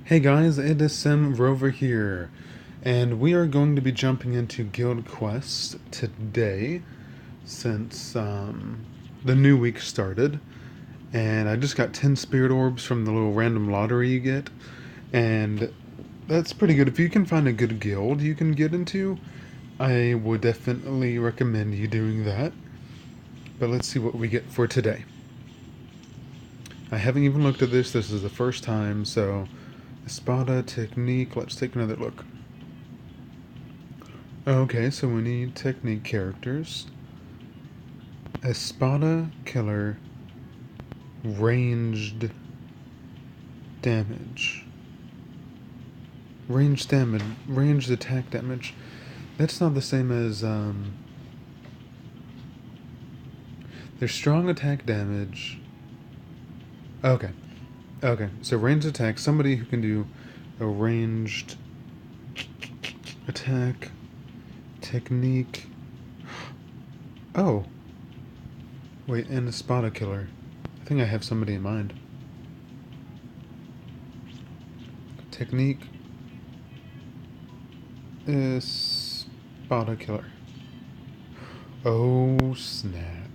Hey guys, it is Sim Rover here, and we are going to be jumping into Guild Quest today since the new week started. And I just got 10 spirit orbs from the little random lottery you get, and that's pretty good. If you can find a good guild you can get into, I would definitely recommend you doing that. But let's see what we get for today. I haven't even looked at this is the first time, so Espada technique, let's take another look. Okay, so we need technique characters. Espada killer ranged damage. Ranged attack damage. That's not the same as there's strong attack damage. Okay. Okay. So ranged attack, somebody who can do a ranged attack technique. Oh. Wait, and Espada killer. I think I have somebody in mind. Technique Espada killer. Oh snap.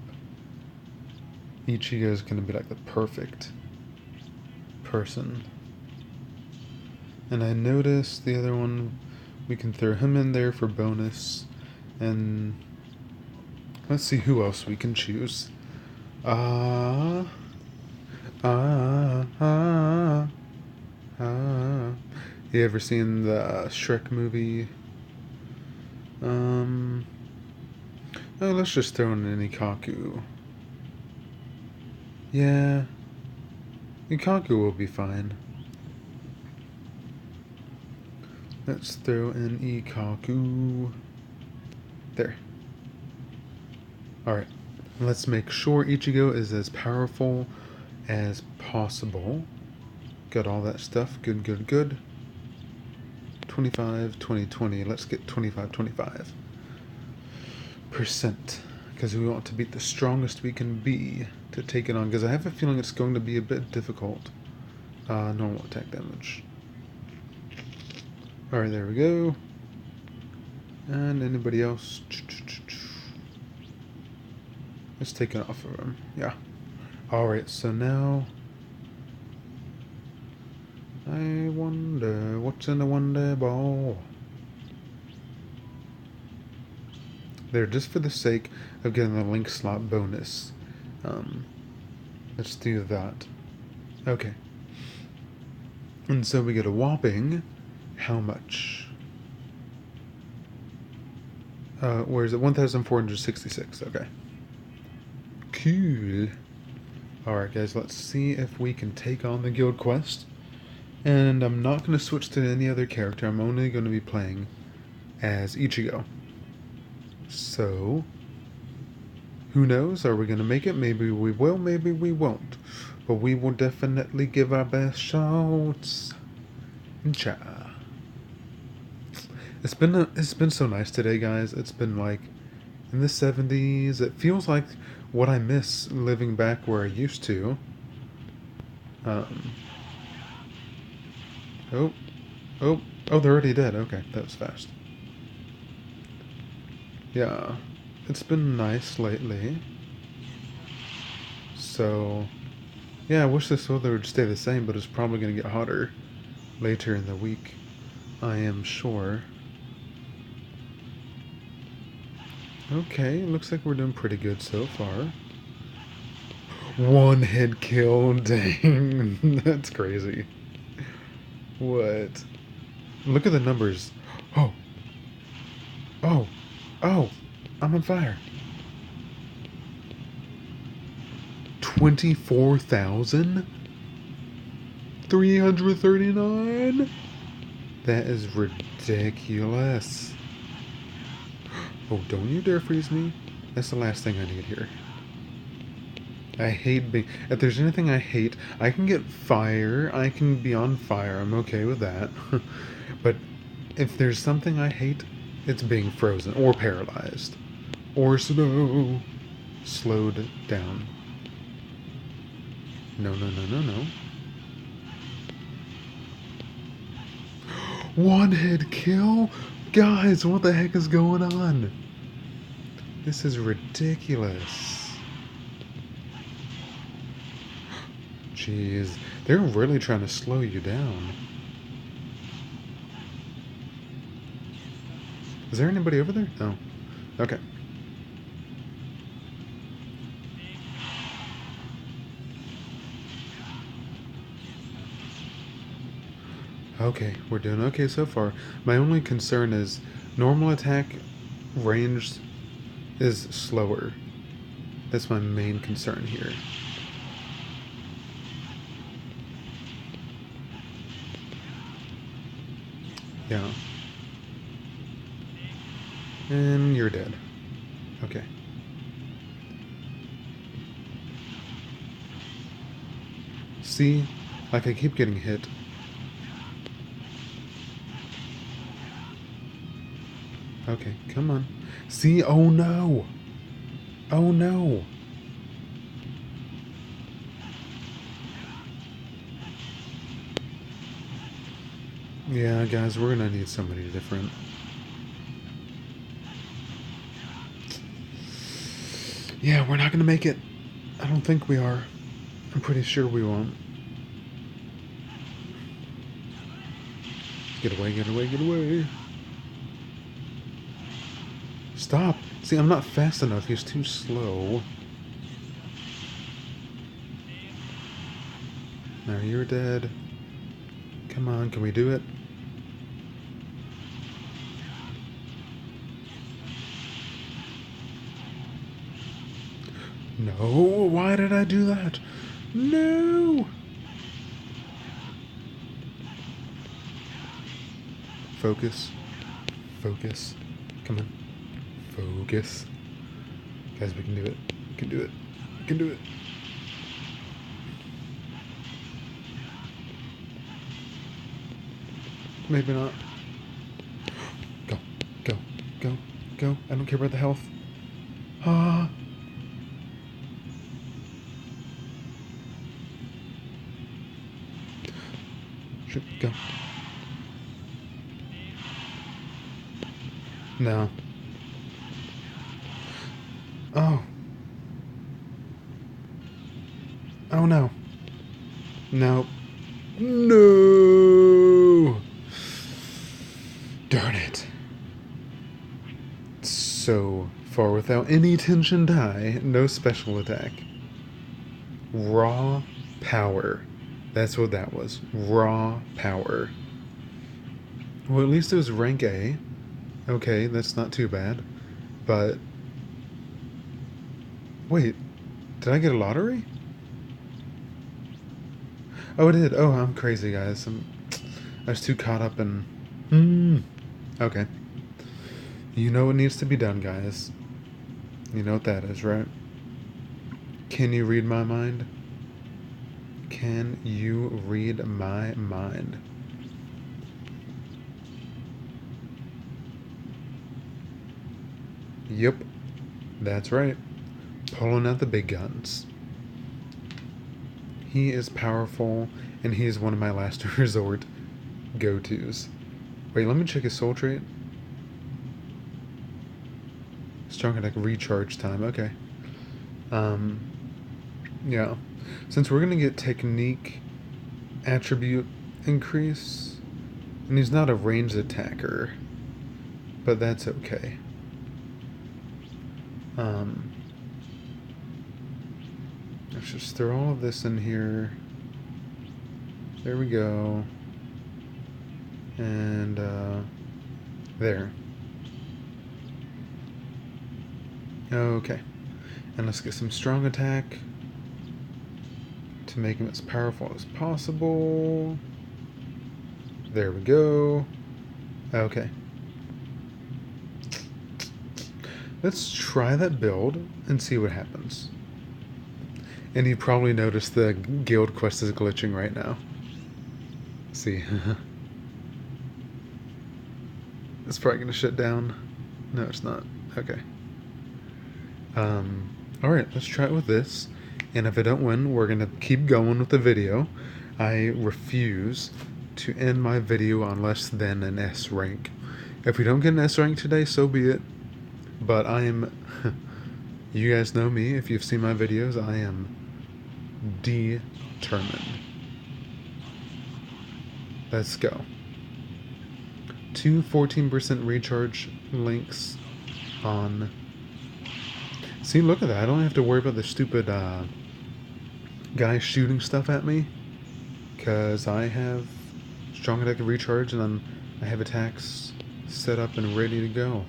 Ichigo is gonna be like the perfect person. And I noticed the other one, we can throw him in there for bonus. And let's see who else we can choose. Ah. Ah. Ah. Ah. You ever seen the Shrek movie? Oh, let's just throw in an Ikaku. Yeah. Ikaku will be fine. Let's throw in Ikaku. There. Alright. Let's make sure Ichigo is as powerful as possible. Got all that stuff. Good, good, good. 25, 20, 20. Let's get 25, 25%. Because we want to beat the strongest we can be to take it on. Because I have a feeling it's going to be a bit difficult. Normal attack damage. Alright, there we go. And anybody else? Let's take it off of him. Yeah. Alright, so now I wonder what's in the Wonder Ball. There, just for the sake of getting the link slot bonus. Let's do that. Okay. And so we get a whopping how much? Where is it? 1,466. Okay. Cool. Alright, guys, let's see if we can take on the guild quest. And I'm not going to switch to any other character. I'm only going to be playing as Ichigo. So, who knows? Are we going to make it? Maybe we will, maybe we won't. But we will definitely give our best shots. Cha. It's been so nice today, guys. It's been like in the 70s. It feels like what I miss living back where I used to. Oh, they're already dead. Okay, that was fast. Yeah, it's been nice lately. So, yeah, I wish this weather would stay the same, but it's probably going to get hotter later in the week. I am sure. Okay, looks like we're doing pretty good so far. One head kill, dang, that's crazy. What? Look at the numbers. Oh. Oh. Oh. I'm on fire. 24,339? That is ridiculous. Oh, don't you dare freeze me. That's the last thing I need here. I hate being... If there's anything I hate, I can get fire. I can be on fire. I'm okay with that. But if there's something I hate, it's being frozen or paralyzed. Or slowed down. No. One hit kill? Guys, what the heck is going on? This is ridiculous. Jeez, they're really trying to slow you down. Is there anybody over there? No. Okay. Okay, we're doing okay so far. My only concern is normal attack range is slower. That's my main concern here. Yeah. And you're dead. Okay. See? Like, I keep getting hit. Okay, come on. See? Oh no! Oh no! Yeah, guys, we're gonna need somebody different. Yeah, we're not gonna make it. I don't think we are. I'm pretty sure we won't. Get away, get away, get away. Stop! See, I'm not fast enough. He's too slow. Now you're dead. Come on, can we do it? No, why did I do that? No! Focus. Focus. Come on. Focus. Guys, we can do it. We can do it. We can do it. Maybe not. Go. Go. Go. Go. I don't care about the health. Ah. Shoot. Go. No. Oh. Oh no. No. No. Darn it. So far without any tension die, no special attack. Raw power. That's what that was. Raw power. Well, at least it was rank A. Okay, that's not too bad. But... Wait, did I get a lottery? Oh, I did. Oh, I'm crazy, guys. I was too caught up in... Okay. You know what needs to be done, guys. You know what that is, right? Can you read my mind? Can you read my mind? Yep. That's right. Pulling out the big guns. He is powerful, and he is one of my last resort go-tos. Wait, let me check his soul trait. Strong attack recharge time, okay. Yeah. Since we're gonna get technique attribute increase, and he's not a ranged attacker, but that's okay. Let's just throw all of this in here. There we go. And, there. Okay. And let's get some strong attack to make him as powerful as possible. There we go. Okay. Let's try that build and see what happens. And you probably noticed the guild quest is glitching right now. See. It's probably gonna shut down. No, it's not. Okay. Alright, let's try it with this. And if I don't win, we're gonna keep going with the video. I refuse to end my video on less than an S rank. If we don't get an S rank today, so be it. But I am... You guys know me. If you've seen my videos, I am determined. Let's go. 2 14% recharge links on... See, look at that. I don't have to worry about the stupid guy shooting stuff at me. Because I have strong attack and recharge, and then I have attacks set up and ready to go.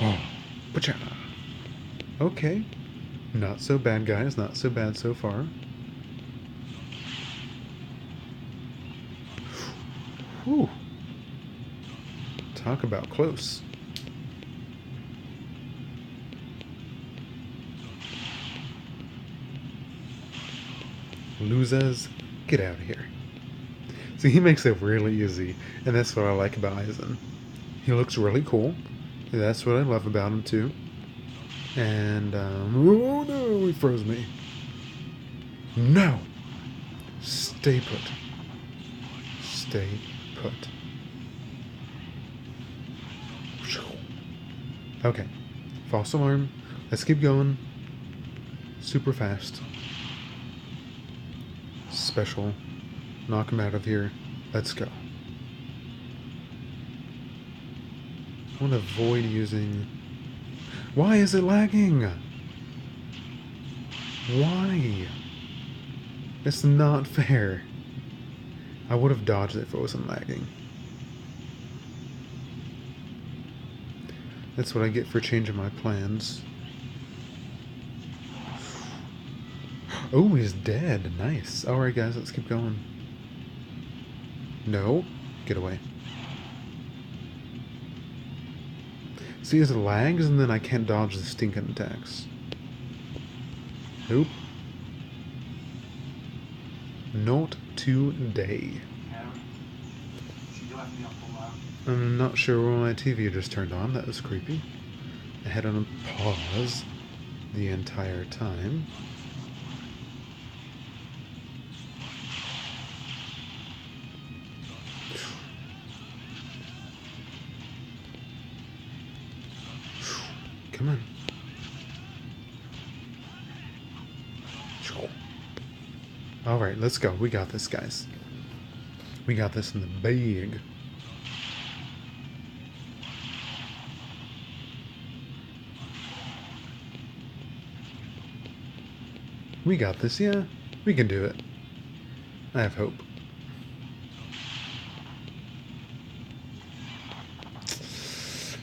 Oh, pacha. Okay. Not so bad, guys. Not so bad so far. Whew. Talk about close. Losers, get out of here. See, he makes it really easy, and that's what I like about Aizen. He looks really cool. That's what I love about him, too. And, oh no, he froze me. No! Stay put. Stay put. Okay. False alarm. Let's keep going. Super fast. Special. Knock him out of here. Let's go. I want to avoid using... Why is it lagging? Why? It's not fair. I would have dodged it if it wasn't lagging. That's what I get for changing my plans. Oh, he's dead. Nice. Alright, guys, let's keep going. No. Get away. See, it lags, and then I can't dodge the stinking attacks. Nope. Not today. I'm not sure why my TV just turned on. That was creepy. I had on pause the entire time. Come on. Alright, let's go. We got this, guys. We got this in the bag. We got this, yeah. We can do it. I have hope.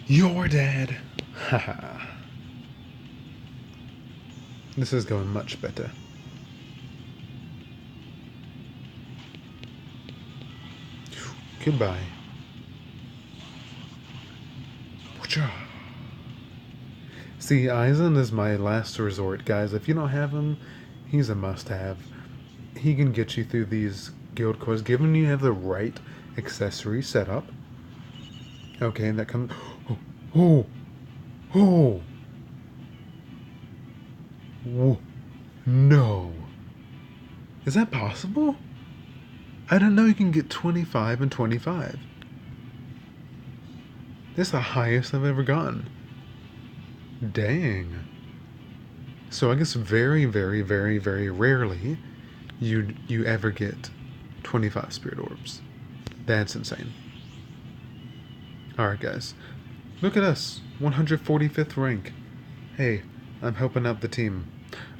You're dead. Haha. This is going much better. Goodbye. See, Aizen is my last resort, guys. If you don't have him, he's a must-have. He can get you through these guild quests, given you have the right accessory set up. Okay, that comes... Oh! Oh! Oh! No! Is that possible? I didn't know you can get 25 and 25. That's the highest I've ever gotten. Dang. So I guess very, very, very, very rarely you ever get 25 spirit orbs. That's insane. Alright, guys. Look at us. 145th rank. Hey, I'm helping out the team.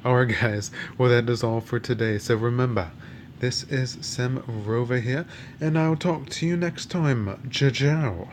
Alright, guys. Well, that is all for today. So remember, this is Sam Rover here, and I'll talk to you next time. Ciao.